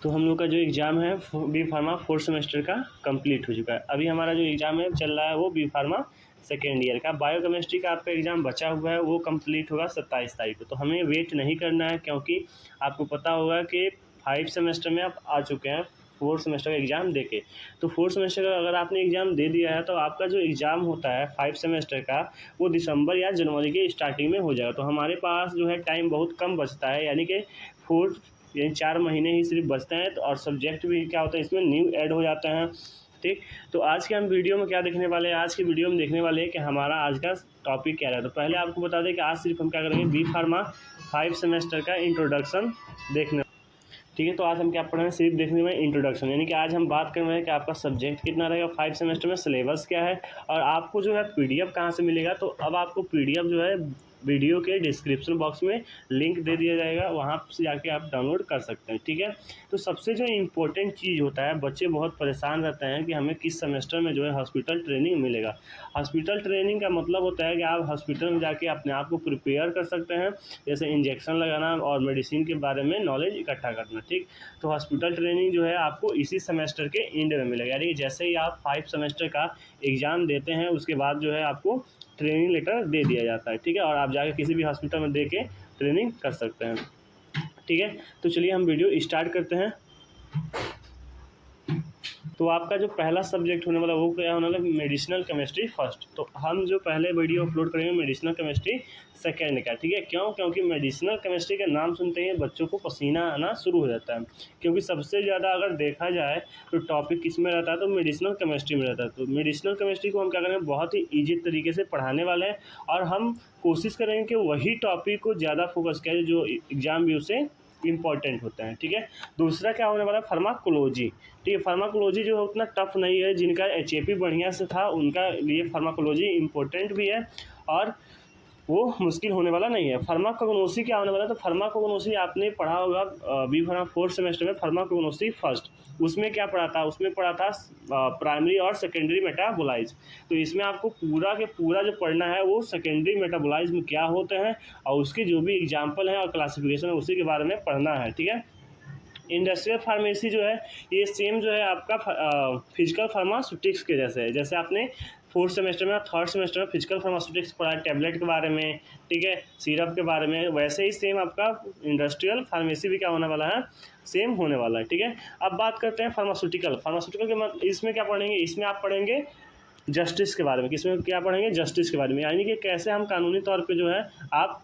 तो हम लोग का जो एग्ज़ाम है बी फार्मा फोर्थ सेमेस्टर का कंप्लीट हो चुका है। अभी हमारा जो एग्ज़ाम है चल रहा है वो बी फार्मा सेकेंड ईयर का। बायोकेमिस्ट्री का आपका एग्ज़ाम बचा हुआ है, वो कंप्लीट होगा 27 तारीख को। तो हमें वेट नहीं करना है, क्योंकि आपको पता होगा कि 5 सेमेस्टर में आप आ चुके हैं फोर्थ सेमेस्टर का एग्ज़ाम दे के। तो फोर्थ सेमेस्टर का अगर आपने एग्ज़ाम दे दिया है, तो आपका जो एग्ज़ाम होता है 5 सेमेस्टर का, वो दिसंबर या जनवरी के स्टार्टिंग में हो जाएगा। तो हमारे पास जो है टाइम बहुत कम बचता है, यानी कि फोर्थ यानी 4 महीने ही सिर्फ बचते हैं। तो और सब्जेक्ट भी क्या होता है इसमें न्यू ऐड हो जाते हैं। ठीक, तो आज के हम वीडियो में क्या देखने वाले हैं, आज की वीडियो में देखने वाले हैं कि हमारा आज का टॉपिक क्या रहा है। तो पहले आपको बता दें कि आज सिर्फ हम क्या करेंगे, बी फार्मा 5 सेमेस्टर का इंट्रोडक्शन देखने। ठीक है, तो आज हम क्या पढ़ रहे हैं, सिर्फ देखने में इंट्रोडक्शन, यानी कि आज हम बात कर रहे हैं कि आपका सब्जेक्ट कितना रहेगा 5 सेमेस्टर में, सिलेबस क्या है, और आपको जो है पीडीएफ कहाँ से मिलेगा। तो अब आपको पीडीएफ जो है वीडियो के डिस्क्रिप्शन बॉक्स में लिंक दे दिया जाएगा, वहाँ से जाके आप डाउनलोड कर सकते हैं। ठीक है, तो सबसे जो इम्पोर्टेंट चीज़ होता है, बच्चे बहुत परेशान रहते हैं कि हमें किस सेमेस्टर में जो है हॉस्पिटल ट्रेनिंग मिलेगा। हॉस्पिटल ट्रेनिंग का मतलब होता है कि आप हॉस्पिटल में जाके अपने आप को प्रिपेयर कर सकते हैं, जैसे इंजेक्शन लगाना और मेडिसिन के बारे में नॉलेज इकट्ठा करना। ठीक, तो हॉस्पिटल ट्रेनिंग जो है आपको इसी सेमेस्टर के एंड में मिलेगा, यानी जैसे ही आप 5 सेमेस्टर का एग्ज़ाम देते हैं उसके बाद जो है आपको ट्रेनिंग लेटर दे दिया जाता है। ठीक है, और आप जाके किसी भी हॉस्पिटल में दे के ट्रेनिंग कर सकते हैं। ठीक है, तो चलिए हम वीडियो स्टार्ट करते हैं। तो आपका जो पहला सब्जेक्ट होने वाला वो क्या होने वाला, मेडिसिनल केमिस्ट्री फर्स्ट। तो हम जो पहले वीडियो अपलोड करेंगे मेडिसिनल केमिस्ट्री सेकेंड का। ठीक है, क्यों, क्योंकि मेडिसिनल केमिस्ट्री का नाम सुनते ही बच्चों को पसीना आना शुरू हो जाता है, क्योंकि सबसे ज़्यादा अगर देखा जाए तो टॉपिक किस में रहता है, तो मेडिसिनल केमिस्ट्री में रहता है। तो मेडिसिनल केमिस्ट्री को हम क्या करेंगे, बहुत ही ईजी तरीके से पढ़ाने वाले हैं, और हम कोशिश करेंगे कि वही टॉपिक को ज़्यादा फोकस करें जो एग्ज़ाम व्यू से इम्पॉर्टेंट होता है। ठीक है, दूसरा क्या होने वाला है, फार्माकोलॉजी। ठीक है, फार्माकोलॉजी जो उतना टफ नहीं है, जिनका एचएपी बढ़िया से था उनका लिए फार्माकोलॉजी इम्पोर्टेंट भी है, और वो मुश्किल होने वाला नहीं है। फार्माकोग्नोसी क्या होने वाला है, तो फार्माकोग्नोसी आपने पढ़ा होगा बी फार्मा फोर्थ सेमेस्टर में, फार्माकोग्नोसी फर्स्ट। उसमें क्या पढ़ा था, उसमें पढ़ा था प्राइमरी और सेकेंडरी मेटाबोलाइज। तो इसमें आपको पूरा के पूरा जो पढ़ना है वो सेकेंडरी मेटाबोलाइज में क्या होते हैं, और उसके जो भी एग्जाम्पल हैं और क्लासिफिकेशन है उसी के बारे में पढ़ना है। ठीक है, इंडस्ट्रियल फार्मेसी जो है ये सेम जो है आपका फिजिकल फार्मास्यूटिक्स के जैसे है। जैसे आपने फोर्थ सेमेस्टर में और थर्ड सेमेस्टर में फिजिकल फार्मास्यूटिक्स पढ़ा है, टैबलेट के बारे में, ठीक है, सिरप के बारे में, वैसे ही सेम आपका इंडस्ट्रियल फार्मेसी भी क्या होने वाला है, सेम होने वाला है। ठीक है, अब बात करते हैं फार्मास्यूटिकल। फार्मास्यूटिकल के इसमें क्या पढ़ेंगे, इसमें आप पढ़ेंगे जस्टिस के बारे में। किसमें क्या पढ़ेंगे, जस्टिस के बारे में, यानी कि कैसे हम कानूनी तौर पे जो है आप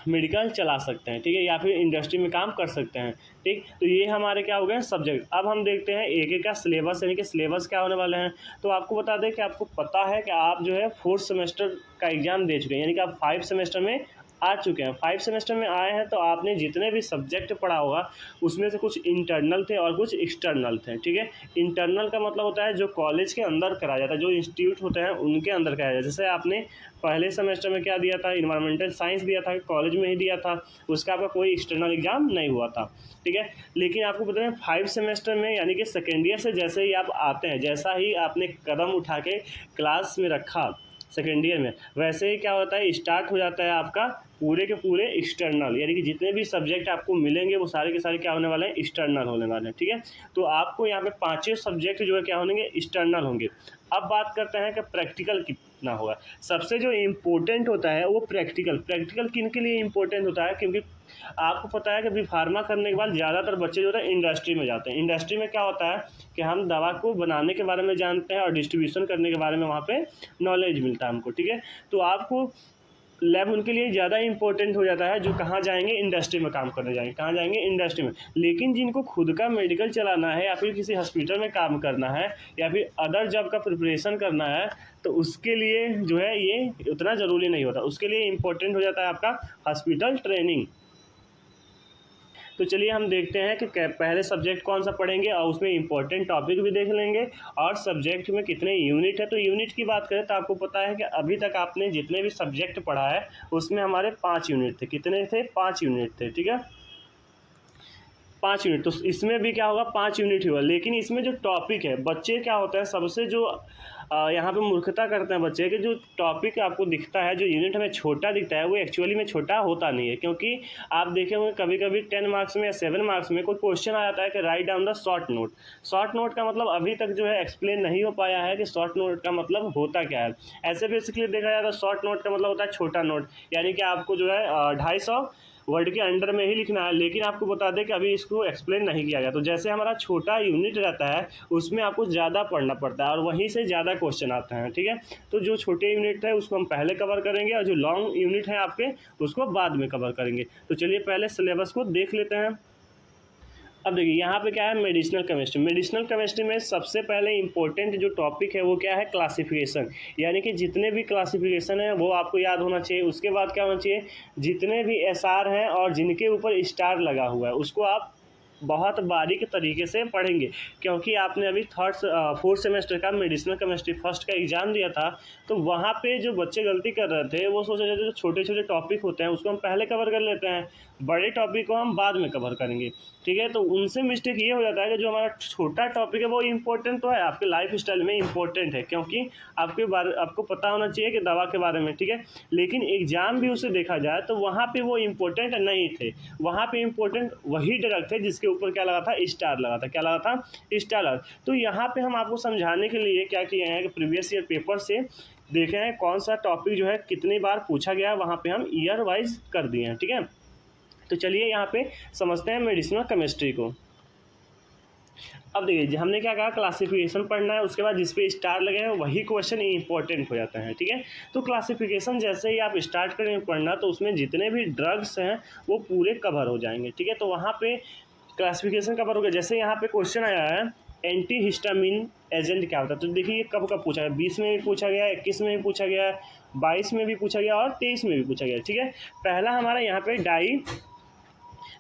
मेडिकल चला सकते हैं। ठीक है, या फिर इंडस्ट्री में काम कर सकते हैं। ठीक, तो ये हमारे क्या हो गए सब्जेक्ट। अब हम देखते हैं एक एक का सिलेबस, यानी कि सिलेबस क्या होने वाले हैं। तो आपको बता दें कि आपको पता है कि आप जो है फोर्थ सेमेस्टर का एग्ज़ाम दे चुके हैं, यानी कि आप 5 सेमेस्टर में आ चुके हैं। 5 सेमेस्टर में आए हैं तो आपने जितने भी सब्जेक्ट पढ़ा होगा उसमें से कुछ इंटरनल थे और कुछ एक्सटर्नल थे। ठीक है, इंटरनल का मतलब होता है जो कॉलेज के अंदर कराया जाता है, जो इंस्टीट्यूट होते हैं उनके अंदर कराया जाता है। जैसे आपने पहले सेमेस्टर में क्या दिया था, इन्वायरमेंटल साइंस दिया था, कॉलेज में ही दिया था, उसका आपका कोई एक्सटर्नल एग्जाम नहीं हुआ था। ठीक है, लेकिन आपको पता है 5 सेमेस्टर में, यानी कि सेकेंड ईयर से जैसे ही आप आते हैं, जैसा ही आपने कदम उठा के क्लास में रखा सेकेंड ईयर में, वैसे ही क्या होता है, स्टार्ट हो जाता है आपका पूरे के पूरे एक्सटर्नल, यानी कि जितने भी सब्जेक्ट आपको मिलेंगे वो सारे के सारे क्या होने वाले हैं, एक्सटर्नल होने वाले हैं। ठीक है, तो आपको यहाँ पे 5 सब्जेक्ट जो है क्या होंगे, एक्सटर्नल होंगे। अब बात करते हैं कि प्रैक्टिकल कितना होगा। सबसे जो इम्पोर्टेंट होता है वो प्रैक्टिकल। प्रैक्टिकल किन के लिए इम्पोर्टेंट होता है, क्योंकि आपको पता है कि बी फार्मा करने के बाद ज़्यादातर बच्चे जो है इंडस्ट्री में जाते हैं। इंडस्ट्री में क्या होता है कि हम दवा को बनाने के बारे में जानते हैं और डिस्ट्रीब्यूशन करने के बारे में वहाँ पे नॉलेज मिलता है हमको। ठीक है, तो आपको लैब उनके लिए ज़्यादा इंपॉर्टेंट हो जाता है, जो कहाँ जाएंगे, इंडस्ट्री में काम करने जाएंगे, कहाँ जाएंगे, इंडस्ट्री में। लेकिन जिनको खुद का मेडिकल चलाना है, या फिर किसी हॉस्पिटल में काम करना है, या फिर अदर जॉब का प्रिपरेशन करना है, तो उसके लिए जो है ये उतना ज़रूरी नहीं होता। उसके लिए इम्पोर्टेंट हो जाता है आपका हॉस्पिटल ट्रेनिंग। तो चलिए हम देखते हैं कि पहले सब्जेक्ट कौन सा पढ़ेंगे, और उसमें इंपॉर्टेंट टॉपिक भी देख लेंगे, और सब्जेक्ट में कितने यूनिट है। तो यूनिट की बात करें तो आपको पता है कि अभी तक आपने जितने भी सब्जेक्ट पढ़ा है उसमें हमारे 5 यूनिट थे। कितने थे, 5 यूनिट थे। ठीक है, 5 यूनिट, तो इसमें भी क्या होगा 5 यूनिट ही होगा। लेकिन इसमें जो टॉपिक है, बच्चे क्या होता है सबसे जो यहाँ पे मूर्खता करते हैं बच्चे कि जो टॉपिक आपको दिखता है, जो यूनिट हमें छोटा दिखता है, वो एक्चुअली में छोटा होता नहीं है। क्योंकि आप देखे होंगे कभी कभी 10 मार्क्स में या 7 मार्क्स में कोई क्वेश्चन आ जाता है कि write down the short note. Short note का मतलब अभी तक जो है एक्सप्लेन नहीं हो पाया है कि शॉर्ट नोट का मतलब होता क्या है। ऐसे बेसिकली देखा जाए तो शॉर्ट नोट का मतलब होता है छोटा नोट, यानी कि आपको जो है 250 वर्ड के अंडर में ही लिखना है। लेकिन आपको बता दें कि अभी इसको एक्सप्लेन नहीं किया गया। तो जैसे हमारा छोटा यूनिट रहता है उसमें आपको ज़्यादा पढ़ना पड़ता है और वहीं से ज़्यादा क्वेश्चन आते हैं, ठीक है। तो जो छोटे यूनिट है उसको हम पहले कवर करेंगे और जो लॉन्ग यूनिट है आपके उसको बाद में कवर करेंगे। तो चलिए पहले सिलेबस को देख लेते हैं। अब देखिए यहाँ पे क्या है, मेडिसिनल केमिस्ट्री। मेडिसिनल केमिस्ट्री में सबसे पहले इंपॉर्टेंट जो टॉपिक है वो क्या है, क्लासिफिकेशन। यानी कि जितने भी क्लासिफिकेशन है वो आपको याद होना चाहिए। उसके बाद क्या होना चाहिए, जितने भी एसआर हैं और जिनके ऊपर स्टार लगा हुआ है उसको आप बहुत बारीक तरीके से पढ़ेंगे। क्योंकि आपने अभी फोर्थ सेमेस्टर का मेडिसिनल केमिस्ट्री फर्स्ट का एग्ज़ाम दिया था, तो वहाँ पे जो बच्चे गलती कर रहे थे वो सोच रहे थे जो छोटे छोटे टॉपिक होते हैं उसको हम पहले कवर कर लेते हैं, बड़े टॉपिक को हम बाद में कवर करेंगे, ठीक है। तो उनसे मिस्टेक ये हो जाता है कि जो हमारा छोटा टॉपिक है वो इम्पोर्टेंट तो है, आपके लाइफ स्टाइल में इम्पोर्टेंट है, क्योंकि आपको पता होना चाहिए कि दवा के बारे में, ठीक है। लेकिन एग्ज़ाम भी उसे देखा जाए तो वहाँ पे वो इम्पोर्टेंट नहीं थे। वहाँ पे इम्पोर्टेंट वही ड्रग थे जिसके ऊपर क्या लगा था, स्टार लगा था। क्या लगा था, स्टार लगा। तो यहाँ पे हम आपको समझाने के लिए क्या किए हैं कि प्रीवियस ईयर पेपर से देखे हैं कौन सा टॉपिक जो है कितनी बार पूछा गया है, वहाँ पे हम ईयर वाइज कर दिए हैं, ठीक है। तो चलिए यहाँ पे समझते हैं मेडिसिनल केमिस्ट्री को। अब देखिए हमने क्या कहा, क्लासिफिकेशन पढ़ना है, उसके बाद जिस पे स्टार लगे हैं वही क्वेश्चन इंपॉर्टेंट हो जाता है, ठीक है। तो क्लासिफिकेशन जैसे ही आप स्टार्ट करेंगे पढ़ना तो उसमें जितने भी ड्रग्स हैं वो पूरे कवर हो जाएंगे, ठीक है। तो वहाँ पे क्लासिफिकेशन कवर हो गया। जैसे यहाँ पे क्वेश्चन आया है एंटी हिस्टामिन एजेंट क्या होता है, तो देखिए ये कब कब पूछा गया, 20 में भी पूछा गया, 21 में भी पूछा गया, 22 में भी पूछा गया और 23 में भी पूछा गया, ठीक है। पहला हमारा यहाँ पे डाई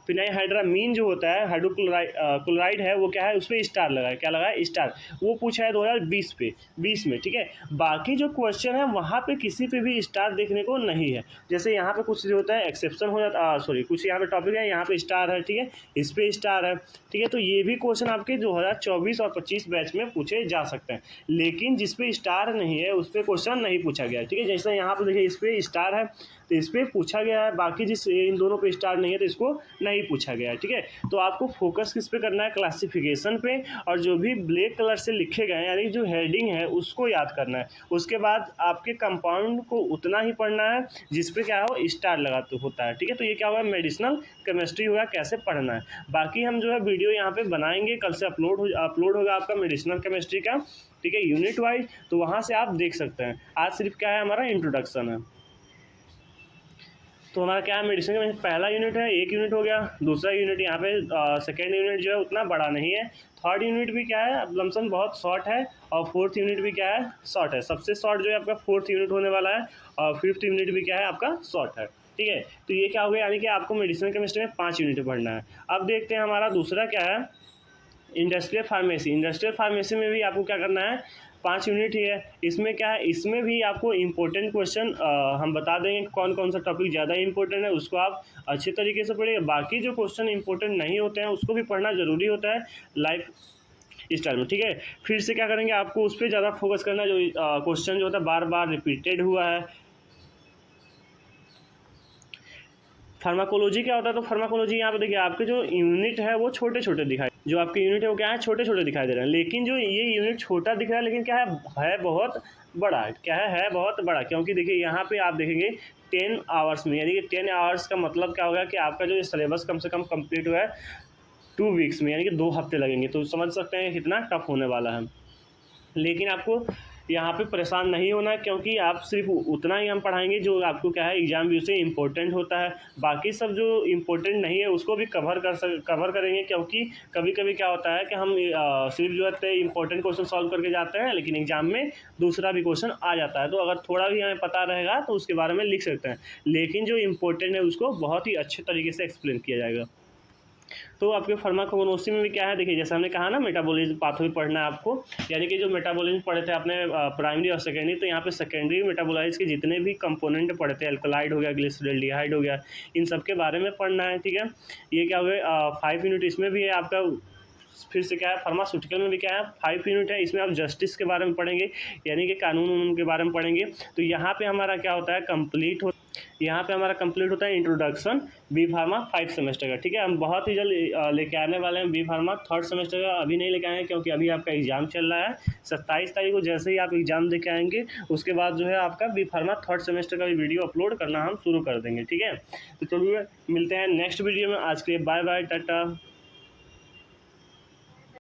फिनाइहाइड्रामीन जो होता है, हाइड्रोक्लोराइड है, वो क्या है, उस पर स्टार लगा है। क्या लगा है, स्टार। वो पूछा है 2020 में, ठीक है। बाकी जो क्वेश्चन है वहाँ पे किसी पे भी स्टार देखने को नहीं है। जैसे यहाँ पे कुछ जो होता है एक्सेप्शन हो जाता, सॉरी कुछ यहाँ पे टॉपिक है, यहाँ पे स्टार है, ठीक है, इस पे स्टार है, ठीक है। तो ये भी क्वेश्चन आपके 2024 और 25 बैच में पूछे जा सकते हैं। लेकिन जिस पे स्टार नहीं है उस पर क्वेश्चन नहीं पूछा गया, ठीक है। जैसे यहाँ पे देखिए इस पे स्टार है तो इस पर पूछा गया है, बाकी इन दोनों पे स्टार नहीं है तो इसको नहीं पूछा गया है, ठीक है। तो आपको फोकस किस पे करना है, क्लासिफिकेशन पे, और जो भी ब्लैक कलर से लिखे गए हैं यानी जो हेडिंग है उसको याद करना है। उसके बाद आपके कंपाउंड को उतना ही पढ़ना है जिस पे क्या हो, स्टार लगा तो होता है, ठीक है। तो ये क्या होगा, मेडिसिनल केमिस्ट्री होगा, कैसे पढ़ना है। बाकी हम जो है वीडियो यहाँ पे बनाएंगे, कल से अपलोड होगा आपका मेडिसिनल केमिस्ट्री का, ठीक है, यूनिट वाइज। तो वहाँ से आप देख सकते हैं। आज सिर्फ क्या है, हमारा इंट्रोडक्शन है। तो हमारा क्या है, मेडिसिन में पहला यूनिट है, एक यूनिट हो गया। दूसरा यूनिट यहाँ पे सेकेंड यूनिट जो है उतना बड़ा नहीं है। थर्ड यूनिट भी क्या है, लमसम बहुत शॉर्ट है। और फोर्थ यूनिट भी क्या है, शॉर्ट है। सबसे शॉर्ट जो है आपका फोर्थ यूनिट होने वाला है। और फिफ्थ यूनिट भी क्या है आपका, शॉर्ट है, ठीक है। तो ये क्या हो गया, यानी कि आपको मेडिसिन केमिस्ट्री में 5 यूनिट पढ़ना है। अब देखते हैं हमारा दूसरा क्या है, इंडस्ट्रियल फार्मेसी। इंडस्ट्रियल फार्मेसी में भी आपको क्या करना है, 5 यूनिट ही है। इसमें क्या है, इसमें भी आपको इम्पोर्टेंट क्वेश्चन हम बता देंगे कौन कौन सा टॉपिक ज़्यादा इंपॉर्टेंट है, उसको आप अच्छे तरीके से पढ़िए। बाकी जो क्वेश्चन इंपॉर्टेंट नहीं होते हैं उसको भी पढ़ना ज़रूरी होता है लाइफ स्टाइल में, ठीक है। फिर से क्या करेंगे, आपको उस पर ज़्यादा फोकस करना जो क्वेश्चन जो होता है बार बार रिपीटेड हुआ है। फार्माकोलॉजी क्या होता है, तो फार्माकोलॉजी यहाँ पे देखिए आपके जो यूनिट है वो छोटे छोटे दिखाई, जो आपके यूनिट है वो क्या है, छोटे छोटे दिखाई दे रहे हैं। लेकिन जो ये यूनिट छोटा दिख रहा है लेकिन क्या है बहुत बड़ा। क्या है बहुत बड़ा। क्योंकि देखिए यहाँ पे आप देखेंगे 10 आवर्स में, यानी कि 10 आवर्स का मतलब क्या होगा कि आपका जो सिलेबस कम से कम कंप्लीट हुआ है 2 वीक्स में, यानी कि 2 हफ्ते लगेंगे। तो समझ सकते हैं कितना टफ होने वाला है। लेकिन आपको यहाँ पे परेशान नहीं होना, क्योंकि आप सिर्फ उतना ही हम पढ़ाएंगे जो आपको क्या है एग्जाम व्यू से इम्पोर्टेंट होता है। बाकी सब जो इम्पोर्टेंट नहीं है उसको भी कवर करेंगे। क्योंकि कभी कभी क्या होता है कि हम सिर्फ जो है इम्पोर्टेंट क्वेश्चन सॉल्व करके जाते हैं लेकिन एग्जाम में दूसरा भी क्वेश्चन आ जाता है। तो अगर थोड़ा भी हमें पता रहेगा तो उसके बारे में लिख सकते हैं, लेकिन जो इम्पोर्टेंट है उसको बहुत ही अच्छे तरीके से एक्सप्लेन किया जाएगा। तो आपके फार्माकोगनोसी में भी क्या है, देखिए जैसे हमने कहा ना मेटाबॉलिज्म पाथवे पढ़ना है आपको, यानी कि जो मेटाबॉलिज्म पढ़े थे आपने प्राइमरी और सेकेंडरी, तो यहाँ पे सेकेंडरी मेटाबोलाइट्स के जितने भी कंपोनेंट पढ़े थे, अल्कलाइड हो गया, ग्लिसरॉल्डिहाइड हो गया, इन सब के बारे में पढ़ना है, ठीक है। ये क्या हो गया 5 यूनिट, इसमें भी है आपका, फिर से क्या है फार्मास्यूटिकल में भी क्या है 5 यूनिट है, इसमें आप जस्टिस के बारे में पढ़ेंगे, यानी कि कानून उनके बारे में पढ़ेंगे। तो यहाँ पे हमारा क्या होता है यहाँ पे हमारा कंप्लीट होता है इंट्रोडक्शन बी फार्मा 5 सेमेस्टर का, ठीक है। हम बहुत ही जल्द लेके आने वाले हैं बी फार्मा 3rd सेमेस्टर का, अभी नहीं लेके आएंगे क्योंकि अभी आपका एग्जाम चल रहा है। 27 तारीख को जैसे ही आप एग्जाम देके आएंगे उसके बाद जो है आपका बी फार्मा 3rd सेमेस्टर का भी वीडियो अपलोड करना हम शुरू कर देंगे, ठीक है। तो चलिए मिलते हैं नेक्स्ट वीडियो में, आज के लिए बाय बाय, टाटा।